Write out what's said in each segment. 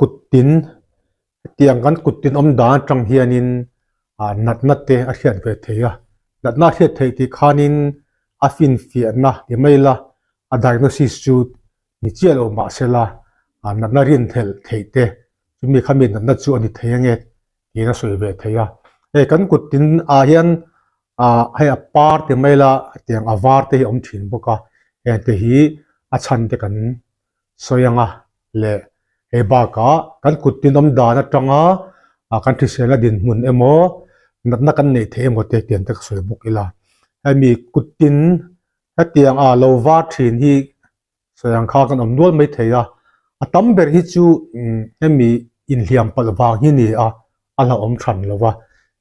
กุดตินเตียงกันกุดตินอมดานจังเฮียนินนัดนัดเตอเชียนเวทีอ่ะนัดนัดเฮียเทที่ขานินอาฟินฟีนะที่ไม่ละdiagnosisจูดนิเจลอมาเสละนัดนัดเรียนเทลเทเตจุมีขมิ้นนัดนัดจูอันนี้เทียงเงี้ยที่น่าสวยเวทีอ่ะกันกุดตินเฮียนให้ปาร์ที่ไม่ละเตียงวาร์ที่อมถินบุกะที่ฮีชันเตกันสวยงะเล่บากะกันกุดตินอมดานะจังกันที่เสละดินมุนเอโมนัดนักกันเนี่ยเทมก็เตียนตะสวยบุกอีลาให้มีกุดตินให้เตียงโลวาทินที่สวยงข้ากันอมนวลไม่เทียตั้มเบอร์ฮิจูให้มีอินเลียมปลวางที่นี่เราอมฉันแล้วว่า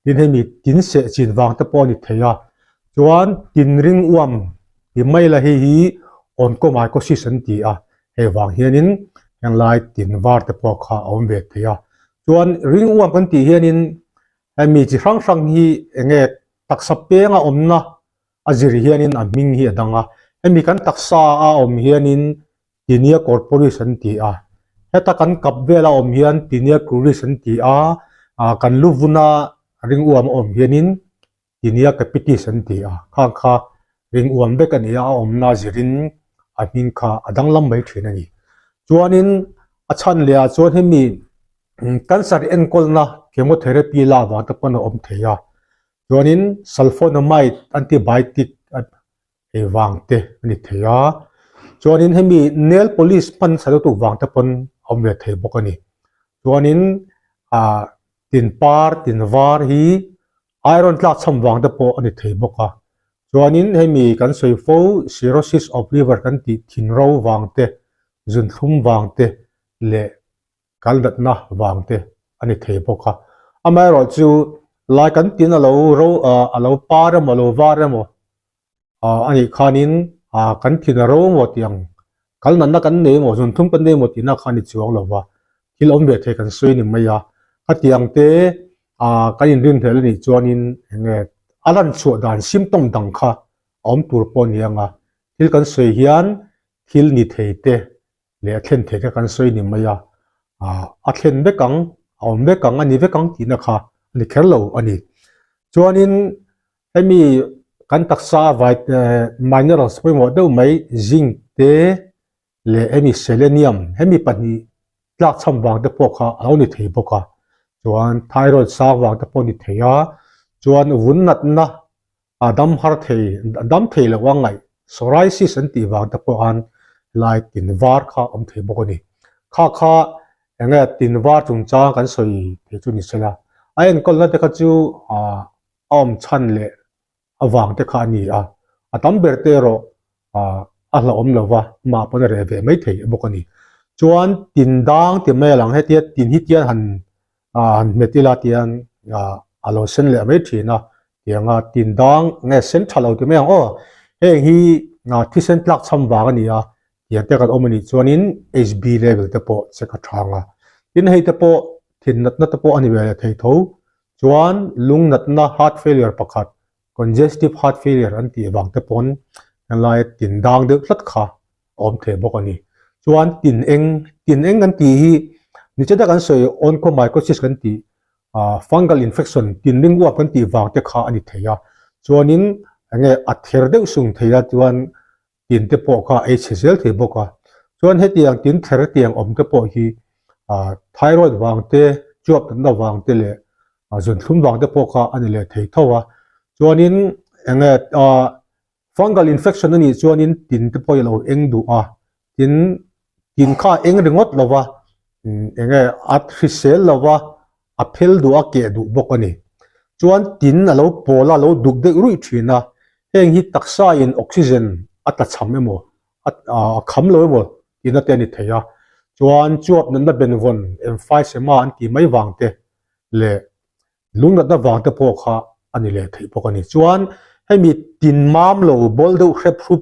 ดินให้มีตินเสจินวางตะปอนิเทียจวนตินริงอ้วมที่ไม่ละให้อ่อนก็หมายก็สิสันติให้วางเฮียนินยังไล่ตินวาร์ตะปอข้าอมเวทีจวนริงอ้วมกันตีเฮียนินให้มีจิรังสังฮีเงตักสเปียงอมนะจิริเฮียนินมิงฮีดังให้มีกันตักษาอมเฮียนินติเนียคอร์ปอเรชันตีให้ตะกันกับเวลาอมเฮียนติเนียคอร์ปอเรชันตีกันลูวุนาริงอ้วมอมเฮียนินติเนียกับพิธีสันติข้าริงอ้วมเบกันนี้อมนาจิรินมิงข้าดังลำไม่ถึงนี่จวนนินชันเลียจวนให้มีกันสารเอ็นกอลนะเคมีเทอราปีลาวางตะปนอมเทียจวนนินซัลโฟนามายด์แอนติไบโอติกวางเตนี่เทียจวนนินให้มีเนลโพลิสพันสารตุวางตะปนอมเวทีบกันนี่จวนนินตินปาร์ตินวาร์ฮีไอรอนลาดซัมวางตะปนนี่เทียบกันจวนนินให้มีกันสวยฟูซีโรซิสออฟลิเวอร์กันติทินเราวางเตจุนทุ่มวางเตเล่กัลดัตนะวางเตอันนี้เทปค่ะไม่รู้จูไล่กันตินเราปาร์มเราวาร์มอันนี้ขานินกันตินเราหมดยังกัลนั้นกันเนี่ยหมดจุนทุ่มกันเนี่ยหมดที่นักขานิจวงเราว่าที่เราไม่เทกันสวยนี่ไม่ยาขัดยังเตกันยินเรื่องเทเลนี่จวนินเงี้ยอันนั้นชัวดานซิมตอมดังค่ะอมตัวปนยังที่กันสวยเฮียนที่นี่เทเตเลี้ยเช่นเทกันสวยนี่ไม่ยาเช่นเบกังเบกังอันนี้เบกังที่นะคะอันนี้แค่เราอันนี้จวนนินให้มีกันตักษาไว้มินเนอรัลส์ไปหมดดูไหมซิงเตเลี้ยให้มีเซเลเนียมให้มีปัญญาหลักสมบัติพวกเขาเอานี่เทพวกจวนไทรอยด์สาววางตะปนนี่เทียจวนวุ่นนัดนะดัมฮาร์ทดัมเทลว่าไงโซไรซิสันติวางตะปนไลท์ตินวาร์ข้าอมเทบกันนี่ข้าอย่างเงี้ยตินวาร์จงจ้างกันสวยเทจุนิสละไอ้เอ็นก็แล้วแต่ก็จูอมชันเล่วางแต่ข้านี่ดัมเบอร์เตโรเราอมเลยวะมาปนเรเวไม่เทบกันนี่จวนตินดังที่ไม่หลังให้เทียตินฮิตเทียนหันเมติลาเทียนเราเส้นเล่ไม่ถีนะเทียงตินดังเงี้ยเส้นทะลุที่ไม่ยังเฮ้ยที่เส้นหลักสมบัตินี่อย่างแต่กันอมนี่จวนนิน HB level ตะโปเสกทางทินให้ตะโปทินนัดตะโปอันนี้เวลาเททูจวนลุงนัดนะ heart failure ประคัด congestive heart failure อันที่บางตะปนนั่นเลยตินดังเดือดสัดขาอมเทบกันนี่จวนตินเองกันตีนี่จะได้กันสวย onchomycosis กันตีfungal infection ตินลิงวัวกันตีบางตะขาอันนี้เทียจวนนินเงี้ยอัดเทอร์เดอุสุงเทียจวนตินเตปอกHCL เทปอกจวนให้เตียงตินเทอร์เตียงอมเตปอฮีไทรอยด์วางเตจวบตันดาวางเตเลยส่วนทุ่มวางเตปอกอันนี้เลยเททัวจวนนินเงี้ยfungal infection นี่จวนนินตินเตปอยเราเองดูตินข้าเองเรื่องงดเราว่าเงี้ยอัดฟิเซลเราว่าอพิลดูเกดูบกนี่จวนตินเราโปล่าเราดุกเด็กรุ่ยทีนะเองฮิตักษาอินออกซิเจนอัตชัมเอโมคำเลยหมดอินเตอร์เน็ตเทียจวนจวบนั้นเป็นวันไฟเสมาอันที่ไม่วางเตเลยลุงนั้นวางเตพวกเขาอันนี้เลยที่พวกนี้จวนให้มีตินมามโลบอลดูเครปครุป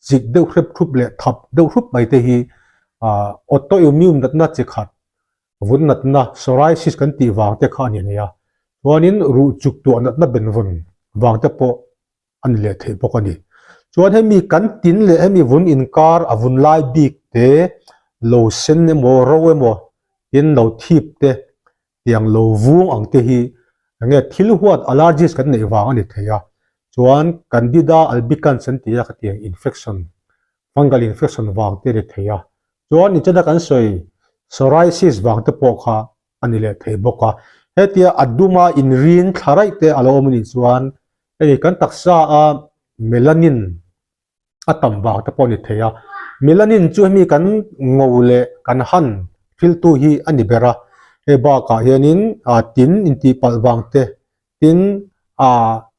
จิกดูเครปครุปเลยทับดูครุปไปเตฮีออโตอิมิวนั้นน่าจะขาดวุ่นนั้นโซไรซิสกันที่วางเตข้านี่เนี่ยจวนนี้รู้จุกตัวนั้นเป็นวันวางเตพวกอันนี้เลยที่พวกนี้จวนให้มีกันตินเลยให้มีวุ่นอินคาร์วุ่นไลบิกเตโลเซนเนโมโรเอโม in lo thip te tiang lo vung ang te hi nge thil huat allergies kan nei wang ani theya chuan candida albicans an tia ka tiang infection fungal infection wang te ri theya chuan ni chada kan soi psoriasis wang te po kha ani le thei boka hetia aduma in rin tharai te alo mani chuan ei kan taksa a melanin atam wang te po ni theya melanin chu mi kan ngole kan han fil tu hi ani bera e ba ka hianin tin inti palwang te tin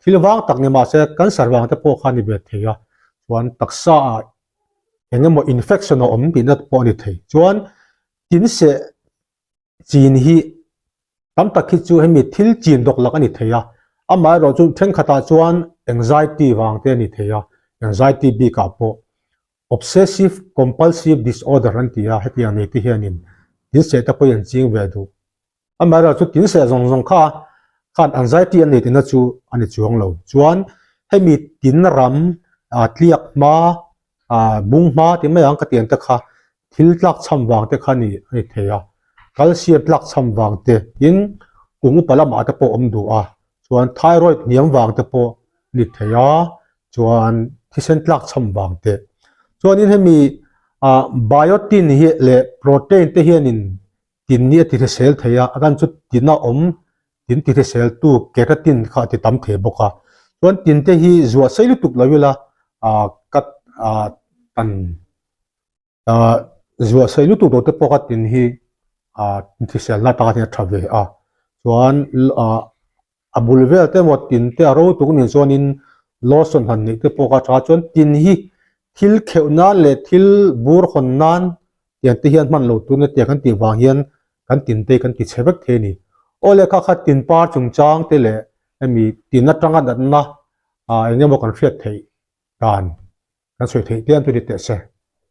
thilwang takne ma se kan sarwang te po khani be theya chuan taksa engemaw infection o om pinat po ni thei chuan tin se chin hi tam tak hi chu hemi thil chin dok lak ani theya ama ro chu theng khata chuan anxiety wang te ni theya anxiety bi ka po obsessive compulsive disorder an tia hetia nei ti hianin tin se ta po yan ching ve du ama ro chu tin se zong zong kha khan anxiety an nei tin chu ani chuang lo chuan hemi tin ram tliak ma bung ma ti mai ang ka tiang ta kha thil tlak cham wang te khani ani theya calcium tlak cham wang te in kungu pala ma ta po om du chuan thyroid niam wang te po ni theya chuan thisen tlak cham wang te chuan in hemi biotin hi le protein te hianin tin ni ti sel theya akan chu tina om tin ti sel tu keratin kha ti tam the boka chuan tin te hi zuwa sailu tuk lawila kat tan zuwa sailu tuk do te po ka tin hi ti sel na ta ni thave chuan abulvel te mo tin te aro tuk ni chuan in lotion han ni te po ka cha chuan tin hi thil kheunan le thil bur khonnan yan te hian man lo tu ne te kan ti wang hian kan tin te kan ti chhebek the ni ole kha kha tin par chung chang te le ami tin atanga dat na engemaw kan hriat thei kan soi thei tian tu ni te se